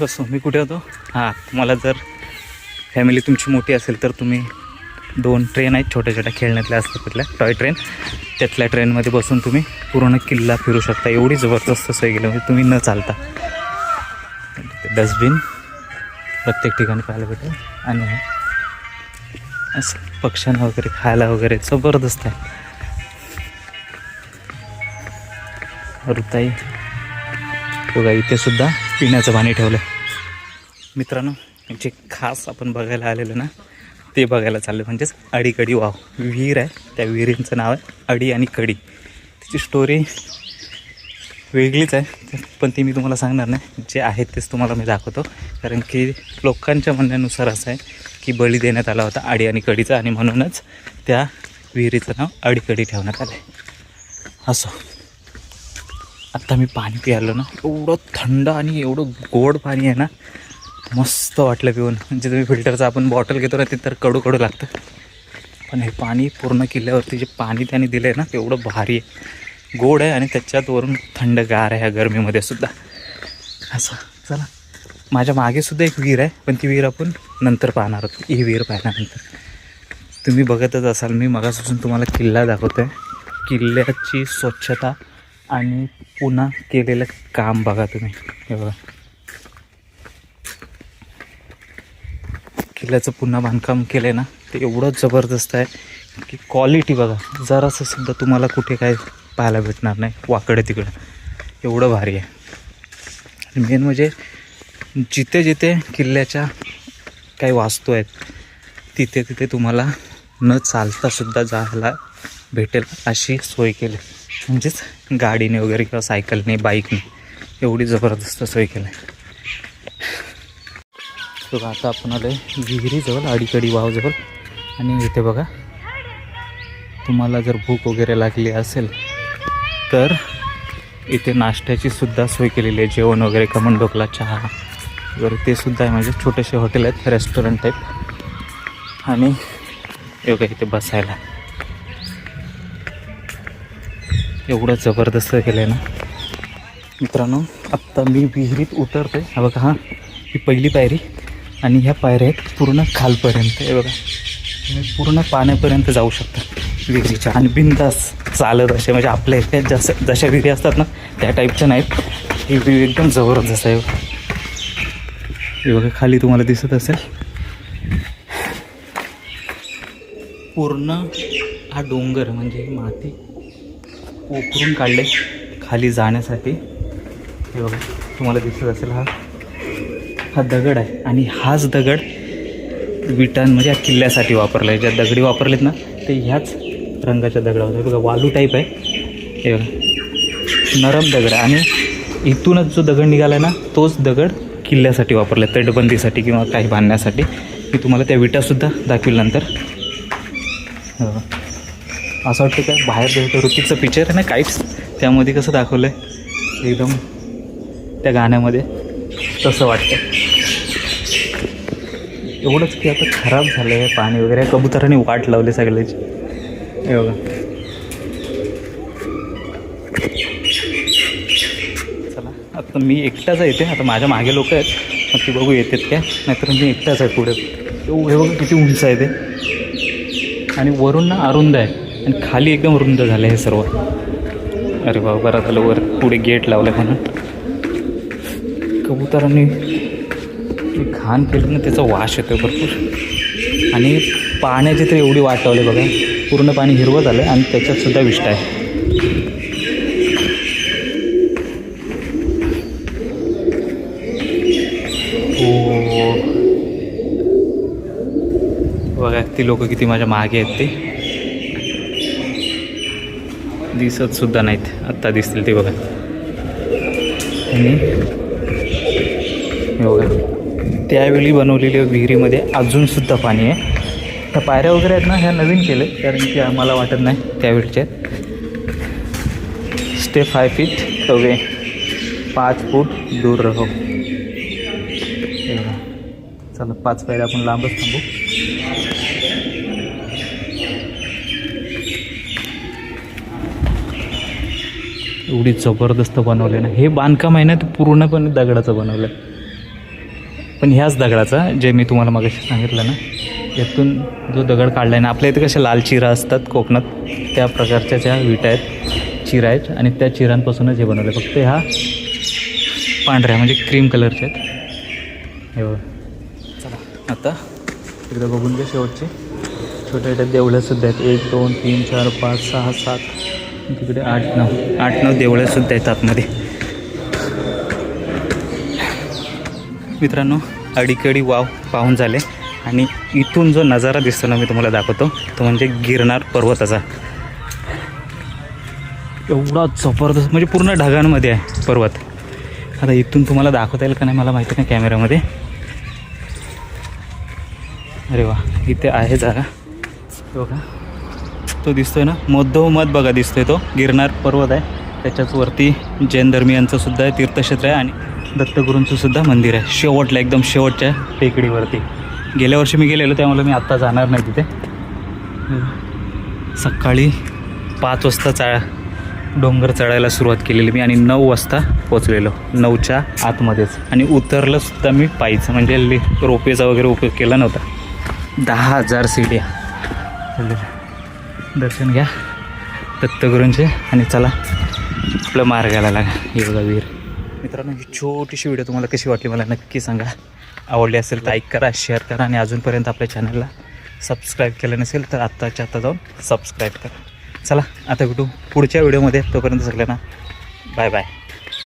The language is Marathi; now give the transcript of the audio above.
कसं मी कुठे होतो? हां, तुम्हाला जर फॅमिली तुमची मोठी असेल तर तुम्ही 2 ट्रेन आहेत छोट्या छोट्या खेळण्यातल्या असतात तिथल्या टॉय ट्रेन, त्यातल्या ट्रेनमध्ये बसून तुम्ही पूर्ण किल्ला फिरू शकता. एवढी जबरदस्त सोय केली म्हणजे तुम्ही न चालता. डस्टबिन प्रत्येक ठिकाणी पाहायला भेटेल आणि असं पक्ष्यांना वगैरे खायला वगैरे जबरदस्त आहे. रुताई बघा, इथे सुद्धा पिण्याचं पाणी ठेवलं आहे. मित्रांनो, जे खास आपण बघायला आलेलं ना ते बघायला चाललं, म्हणजेच अडीकडी वाव विहीर आहे. त्या विहिरींचं नाव आहे अडी आणि कडी. तिची स्टोरी वेगळीच आहे, पण ती मी तुम्हाला सांगणार नाही. जे आहेत तेच तुम्हाला मी दाखवतो, कारण की लोकांच्या म्हणण्यानुसार असं आहे की बळी देण्यात आला होता अडी आणि कडीचा, आणि म्हणूनच त्या विहिरीचं नाव अडीकडी ठेवण्यात आलं आहे. असं आत्ता मी पाणी प्यायलो ना, एवढं थंड आणि एवढं गोड पाणी आहे ना, मस्त वाटलं पिऊन. म्हणजे तुम्ही फिल्टरचं आपण बॉटल घेतो ना ते तर कडू कडू लागतं, पण हे पाणी पूर्ण किल्ल्यावरती जे पाणी त्याने दिलं आहे ना तेवढं भारी आहे, गोड आहे आणि त्याच्यात वरून थंडगार आहे ह्या गरमीमध्ये सुद्धा. असं चला, माझ्या मागेसुद्धा एक विहीर आहे, पण ती विहीर आपण नंतर पाहणार आहोत. ही विहीर पाहण्यानंतर तुम्ही बघतच असाल, मी मगापासून तुम्हाला किल्ला दाखवतो आहे. किल्ल्याची स्वच्छता आणि पुन्हा केलेलं काम बघा तुम्ही. हे बघा, किल्ल्याचं पुन्हा बांधकाम केलं आहे ना ते एवढं जबरदस्त आहे की क्वालिटी बघा, जरासं सुद्धा तुम्हाला कुठे काय पाहायला भेटणार नाही वाकडं तिकडं, एवढं भारी आहे. आणि मेन म्हणजे जिथे जिथे किल्ल्याच्या काही वास्तू आहेत तिथे तिथे तुम्हाला न चालतासुद्धा जायला भेटेल अशी सोय केली, म्हणजेच गाडीने वगैरे किंवा सायकलने बाईकने एवढी जबरदस्त सोय केली आहे. बघा, आता आपण आलो आहे विहिरीजवळ, अडीकडी वावजवळ. आणि इथे बघा, तुम्हाला जर भूक वगैरे लागली असेल तर इथे नाश्त्याची सुद्धा सोय केलेली आहे. जेवण वगैरे, खमण ढोकला, चहा वगैरे ते सुद्धा आहे. म्हणजे छोटेसे हॉटेल आहेत, रेस्टॉरंट टाईप. आणि बघा इथे बसायला एवढं जबरदस्त केलं आहे ना. मित्रांनो, आत्ता मी विहिरीत उतरतो आहे. हा बघा, हा ही पहिली पायरी आणि ह्या पायऱ्या आहेत पूर्ण खालपर्यंत. हे बघा, तुम्ही पूर्ण पाण्यापर्यंत जाऊ शकता विहिरीच्या, आणि बिंदास चालत असे, म्हणजे आपल्या इथे जशा विहिरी असतात ना त्या टाईपच्या नाहीत. ही विहीर एकदम जबरदस्त आहे. हे बघा, खाली तुम्हाला दिसत असेल पूर्ण हा डोंगर, म्हणजे ही माती उकरून काढले खाली जाण्यासाठी. हे बघा, तुम्हाला दिसत असेल हा दगड आहे, आणि हाच दगड विटांमध्ये या किल्ल्यासाठी वापरला आहे. ज्या दगडी वापरलेत ना ते ह्याच रंगाच्या दगडावर. बघा, वालू टाईप आहे. हे बघा, नरम दगड आहे, आणि इथूनच जो दगड निघाला आहे ना तोच दगड किल्ल्यासाठी वापरला आहे, तटबंदीसाठी किंवा काही बांधण्यासाठी. मी तुम्हाला त्या विटासुद्धा दाखवेल नंतर. असं वाटतं काय बाहेर जे ऋतिकचं पिक्चर आहे ना काहीच, त्यामध्ये कसं दाखवलं आहे एकदम त्या गाण्यामध्ये, तसं वाटतं. एवढंच की आता खराब झालं आहे पाणी वगैरे, कबुतरांनी वाट लावले सगळ्याची. हे बघा, चला आता मी एकटाच आहे इथे. आता माझ्या मागे लोक आहेत, मग ती बघू येतात काय, नाहीतर मी एकटाच आहे पुढे. हे बघा किती उंच आहे ते, आणि वरून ना अरुंद आहे आणि खाली एकदम रुंद झालं हे सर्व. अरे बाबा, बरं झालं वर पुढे गेट लावलं म्हणून. कबुतरांनी घाण केलं ना त्याचा वास येतो भरपूर. आणि पाण्याची तर एवढी वाट लावली बघा, पूर्ण पाणी हिरवं झालं आणि त्याच्यातसुद्धा विष्ट आहे. हो बघा, ती लोक किती माझ्या मागे आहेत, ते दिसत सुद्धा नाहीत, आत्ता दिसतील ते बघा. आणि बघा, त्यावेळी बनवलेल्या विहिरीमध्ये अजूनसुद्धा पाणी आहे. त्या पायऱ्या वगैरे आहेत ना ह्या नवीन केले, कारण की आम्हाला वाटत नाही त्यावेळच्या. स्टे 5 फीट अवे, 5 फूट दूर रहो. चला 5 पायऱ्या आपण लांबच थांबू. एवढी जबरदस्त बनवले ना. हे बांधकाम आहे ना ते पूर्णपणे दगडाचं बनवलं आहे. पण ह्याच दगडाचा जे मी तुम्हाला मगाशी सांगितलं ना, यातून जो दगड काढला आहे ना, आपल्या इथे कशा लाल चिरा असतात कोकणात, त्या प्रकारच्या त्या विटा आहेत, चिरा आहेत आणि त्या चिरांपासूनच हे बनवलं. फक्त ह्या पांढऱ्या म्हणजे क्रीम कलरच्या आहेत. हे बघा. चला आता एकदा बघून घ्या शेवटचे छोट्या छोट्या देवळ्यासुद्धा आहेत. 1 2 3 4 5 6 7 तिकडे 8 9 देवळ्यासुद्धा आहेत आतमध्ये. मित्रांनो अडीकडी वाव पाहून झाले आणि इथून जो नजारा दिसतो ना मी तुम्हाला दाखवतो, तो म्हणजे गिरनार पर्वताचा. एवढा जबरदस्त म्हणजे पूर्ण ढगांमध्ये आहे पर्वत. आता इथून तुम्हाला दाखवता येईल का नाही मला माहिती नाही कॅमेऱ्यामध्ये. अरे वा, इथे आहे जागा बघा, तो दिसतोय ना मधोमध बघा दिसतोय, तो गिरनार पर्वत आहे. त्याच्याच वरती जैन धर्मियांचं सुद्धा आहे तीर्थक्षेत्र आहे आणि दत्तगुरूंचं सुद्धा मंदिर आहे शेवटला, एकदम शेवटच्या टेकडीवरती. गेल्या वर्षी मी गेलेलो त्यामुळे मी आत्ता जाणार नाही तिथे. सकाळी 5 वाजता डोंगर चढायला सुरुवात केलेली मी आणि 9 वाजता पोचलेलो, 9च्या आतमध्येच. आणि उतरलं सुद्धा मी पायीच, म्हणजे रोपेचा वगैरे उपयोग केला नव्हता. 10,000 सीड्या. दर्शन घ्या दत्तगुरूंचे आणि चला आपल्या मार्गाला लागा. हे बघा विहीर. मित्रांनो ही छोटीशी व्हिडिओ तुम्हाला कशी वाटली मला नक्की सांगा. आवडली असेल तर लाईक करा, शेअर करा आणि अजूनपर्यंत आपल्या चॅनलला सबस्क्राईब केलं नसेल तर आत्ताच्या आत्ता जाऊन सबस्क्राईब करा. चला आता भेटू पुढच्या व्हिडिओमध्ये. तोपर्यंत सगळ्यांना बाय बाय.